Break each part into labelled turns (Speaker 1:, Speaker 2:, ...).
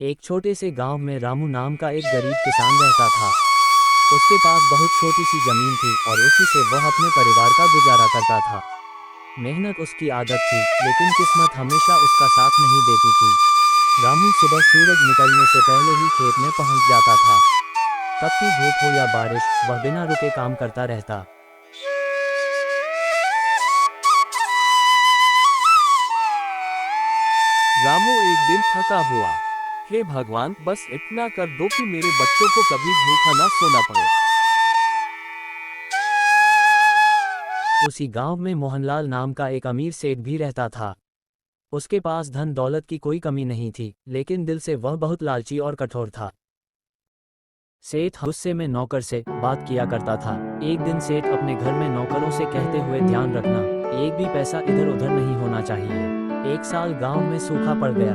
Speaker 1: एक छोटे से गांव में रामू नाम का एक गरीब किसान रहता था। उसके पास बहुत छोटी सी जमीन थी और उसी से वह अपने परिवार का गुजारा करता था। मेहनत उसकी आदत थी, लेकिन किस्मत हमेशा उसका साथ नहीं देती थी। रामू सुबह सूरज निकलने से पहले ही खेत में पहुंच जाता था। तपती धूप हो या बारिश, वह बिना रुके काम करता रहता।
Speaker 2: रामू एक दिन थका हुआ। हे भगवान, बस इतना कर दो कि मेरे बच्चों को कभी भूखा ना सोना पड़े।
Speaker 1: उसी गांव में मोहनलाल नाम का एक अमीर सेठ भी रहता था। उसके पास धन दौलत की कोई कमी नहीं थी, लेकिन दिल से वह बहुत लालची और कठोर था। सेठ गुस्से में नौकर से बात किया करता था। एक दिन सेठ अपने घर में नौकरों से कहते हुए, ध्यान रखना, एक भी पैसा इधर उधर नहीं होना चाहिए। एक साल गांव में सूखा पड़ गया।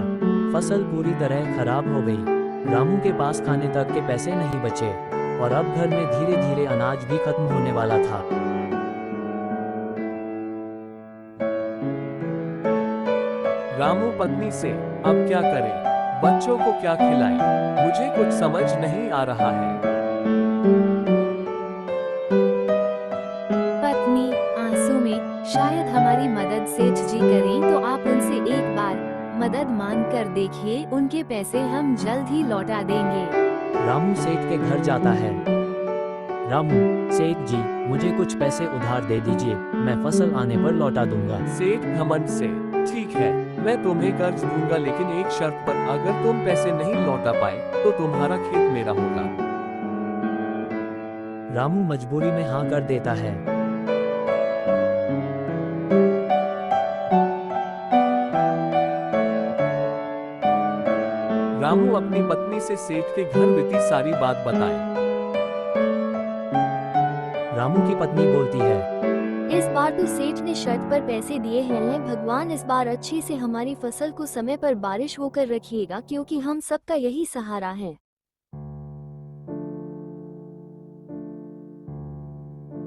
Speaker 1: फसल पूरी तरह खराब हो गई। रामू के पास खाने तक के पैसे नहीं बचे और अब घर में धीरे धीरे अनाज भी खत्म होने वाला था।
Speaker 2: रामू पत्नी से, अब क्या करे, बच्चों को क्या खिलाए, मुझे कुछ समझ नहीं आ रहा है।
Speaker 3: पत्नी आंसू में, शायद हमारी मदद सेठ जी करें तो आप उनसे एक बार मदद मांग कर देखिए, उनके पैसे हम जल्द ही लौटा देंगे।
Speaker 1: रामू सेठ के घर जाता है। रामू, सेठ जी, मुझे कुछ पैसे उधार दे दीजिए, मैं फसल आने पर लौटा दूंगा।
Speaker 2: सेठ घमंड से, ठीक है, मैं तुम्हें कर्ज दूंगा, लेकिन एक शर्त पर, अगर तुम पैसे नहीं लौटा पाए तो तुम्हारा खेत मेरा होगा।
Speaker 1: रामू मजबूरी में हाँ कर देता है।
Speaker 2: रामू अपनी पत्नी से सेठ के घर बीती सारी बात बताए।
Speaker 1: रामू की पत्नी बोलती है,
Speaker 3: इस बार तो सेठ ने शर्त पर पैसे दिए हैं, भगवान इस बार अच्छी से हमारी फसल को समय पर बारिश होकर रखिएगा, क्योंकि हम सबका यही सहारा है।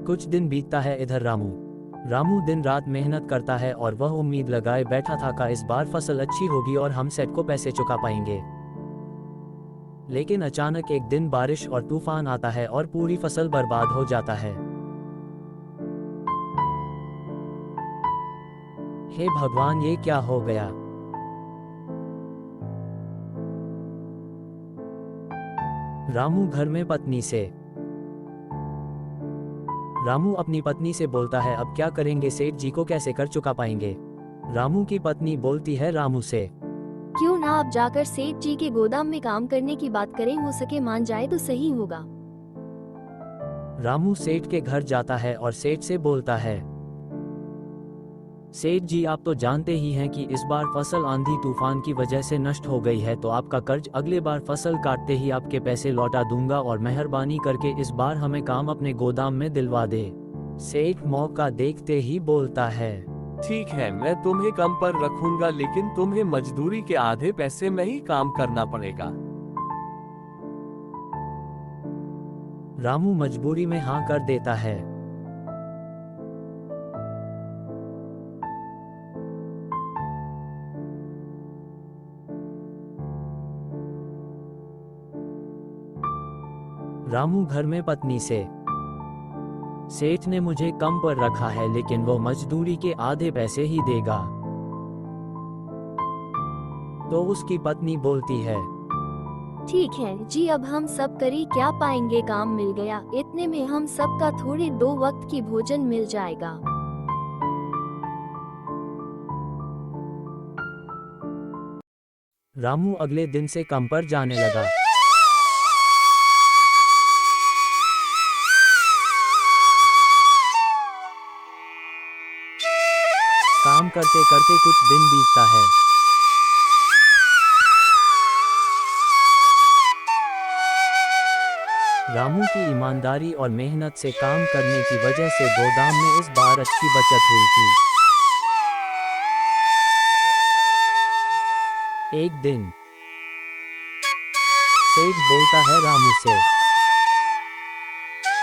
Speaker 1: कुछ दिन बीतता है। इधर रामू रामू दिन रात मेहनत करता है और वह उम्मीद लगाए बैठा था कि इस बार फसल अच्छी होगी और हम सेठ को पैसे चुका पाएंगे। लेकिन अचानक एक दिन बारिश और तूफान आता है और पूरी फसल बर्बाद हो जाता है। हे भगवान, ये क्या हो गया। रामू घर में पत्नी से रामू अपनी पत्नी से बोलता है, अब क्या करेंगे, सेठ जी को कैसे कर चुका पाएंगे। रामू की पत्नी बोलती है रामू से,
Speaker 3: क्यों ना आप जाकर सेठ जी के गोदाम में काम करने की बात करें, हो सके मान जाए तो सही होगा।
Speaker 1: रामू सेठ के घर जाता है और सेठ से बोलता है, सेठ जी, आप तो जानते ही हैं कि इस बार फसल आंधी तूफान की वजह से नष्ट हो गई है, तो आपका कर्ज अगले बार फसल काटते ही आपके पैसे लौटा दूंगा और मेहरबानी करके इस बार हमें काम अपने गोदाम में दिलवा दे। सेठ मौका देखते ही बोलता है,
Speaker 2: ठीक है, मैं तुम्हें कम पर रखूंगा, लेकिन तुम्हें मजदूरी के आधे पैसे में ही काम करना पड़ेगा।
Speaker 1: रामू मजबूरी में हाँ कर देता है। रामू घर में पत्नी से, सेठ ने मुझे कम पर रखा है, लेकिन वो मजदूरी के आधे पैसे ही देगा। तो उसकी पत्नी बोलती है,
Speaker 3: ठीक है जी, अब हम सब करी क्या पाएंगे, काम मिल गया, इतने में हम सबका थोड़े 2 वक्त की भोजन मिल जाएगा।
Speaker 1: रामू अगले दिन से काम पर जाने लगा। काम करते करते कुछ दिन बीतता है। रामू की ईमानदारी और मेहनत से काम करने की वजह से गोदाम में इस बार अच्छी बचत हुई थी। एक दिन सेठ बोलता है रामू से,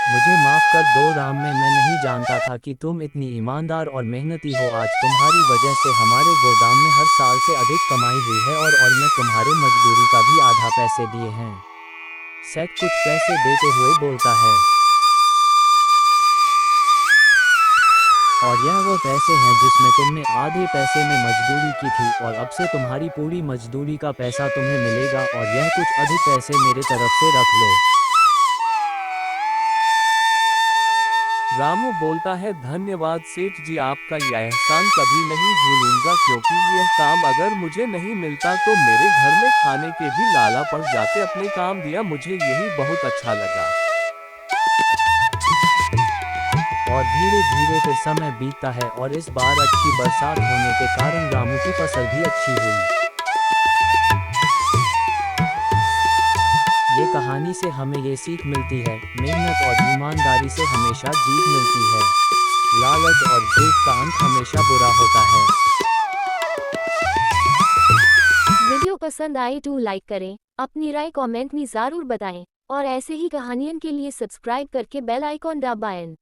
Speaker 1: मुझे माफ़ कर दो राम, मैं नहीं जानता था कि तुम इतनी ईमानदार और मेहनती हो। आज तुम्हारी वजह से हमारे गोदाम में हर साल से अधिक कमाई हुई है और मैं तुम्हारे मजदूरी का भी आधा पैसे दिए हैं। सेठ कुछ पैसे देते हुए बोलता है, और यह वो पैसे हैं जिसमें तुमने आधे पैसे में मजदूरी की थी, और अब से तुम्हारी पूरी मजदूरी का पैसा तुम्हें मिलेगा, और यह कुछ अधिक पैसे मेरे तरफ से रख लो।
Speaker 2: रामू बोलता है, धन्यवाद सेठ जी, आपका यह एहसान कभी नहीं भूलूंगा, क्योंकि यह काम अगर मुझे नहीं मिलता तो मेरे घर में खाने के भी लाला पड़ जाते। अपने काम दिया, मुझे यही बहुत अच्छा लगा।
Speaker 1: और धीरे धीरे फिर समय बीतता है और इस बार अच्छी बरसात होने के कारण रामू की फसल भी अच्छी हुई। ये कहानी से हमें ये सीख मिलती है, मेहनत और ईमानदारी से हमेशा जीत मिलती है। लालच और झूठ का अंत हमेशा बुरा होता है।
Speaker 3: वीडियो पसंद आए तो लाइक करें, अपनी राय कमेंट में ज़रूर बताएं, और ऐसे ही कहानियों के लिए सब्सक्राइब करके बेल आइकॉन दबाएं।